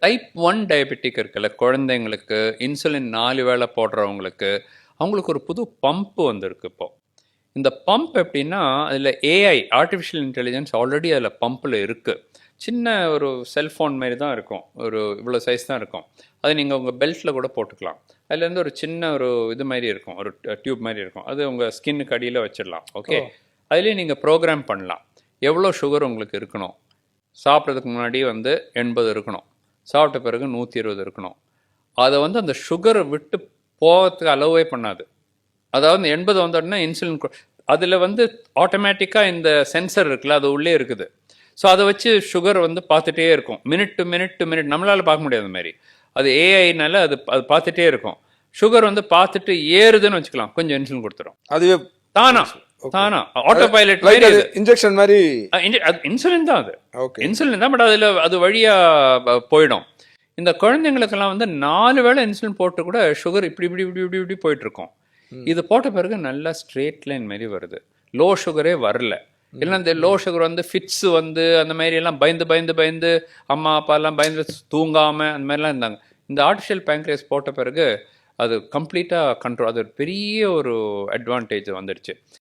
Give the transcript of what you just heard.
Type 1 diabetic இருக்குல்ல, குழந்தைங்களுக்கு insulin 4 வேளை போடுறவங்களுக்கு, அவங்களுக்கு ஒரு புது பம்ப் வந்திருக்கு இப்போ. இந்த பம்ப் எப்படின்னா, அதில் ஏஐ ஆர்டிஃபிஷியல் இன்டெலிஜென்ஸ் ஆல்ரெடி அதில் பம்பில் இருக்குது. சின்ன ஒரு செல்ஃபோன் மாதிரி தான் இருக்கும், ஒரு இவ்வளோ சைஸ் தான் இருக்கும். அது நீங்கள் உங்கள் பெல்ட்டில் கூட போட்டுக்கலாம். அதுலேருந்து ஒரு சின்ன ஒரு இது மாதிரி இருக்கும், ஒரு டியூப் மாதிரி இருக்கும். அது உங்கள் ஸ்கின்னுக்கு அடியில் வச்சிடலாம். ஓகே, அதுலேயே நீங்கள் ப்ரோக்ராம் பண்ணலாம் எவ்வளோ சுகர் உங்களுக்கு இருக்கணும். சாப்பிட்றதுக்கு முன்னாடி 80 இருக்கணும், சாப்பிட்ட பிறகு 120 இருக்கணும். அதை அந்த சுகரை விட்டு போகிறதுக்கு அலோவே பண்ணாது. அதாவது 80 வந்தோடனே இன்சுலின் அதில் ஆட்டோமேட்டிக்காக இந்த சென்சர் இருக்குல்ல, அது உள்ளே இருக்குது. ஸோ அதை வச்சு சுகர் பார்த்துட்டே இருக்கும், மினிட் டு மினிட். நம்மளால் பார்க்க முடியாது அந்த மாதிரி, அது ஏஐனால அது பார்த்துட்டே இருக்கும். சுகர் பார்த்துட்டு ஏறுதுன்னு வச்சுக்கலாம், கொஞ்சம் இன்சுலின் கொடுத்துரும். அதுவே தானா ஆட்டோ பைலட் இன்ஜெக்ஷன் மாதிரி இன்சுலின் தான். அது இன்சுலின் தான், பட் அதில் அது வழியாக போயிடும். இந்த குழந்தைங்களுக்கெல்லாம் 4 வேளை இன்சுலின் போட்டு கூட சுகர் இப்படி இப்படி இப்படி இப்படி இப்படி போயிட்டு இருக்கும். இது போட்ட பிறகு நல்லா ஸ்ட்ரெயிட் லைன் மாதிரி வருது, லோ சுகரே வரல. இல்லை இந்த லோ சுகர் ஃபிட்ஸ் அந்த மாதிரி எல்லாம் பயந்து அம்மா அப்பா எல்லாம் பயந்து தூங்காமல் அந்த மாதிரிலாம் இருந்தாங்க. இந்த ஆர்டிஃபிஷியல் பேங்க்ரியஸ் போட்ட பிறகு அது கம்ப்ளீட்டாக கண்ட்ரோல், அது பெரிய ஒரு அட்வான்டேஜ் வந்துடுச்சு.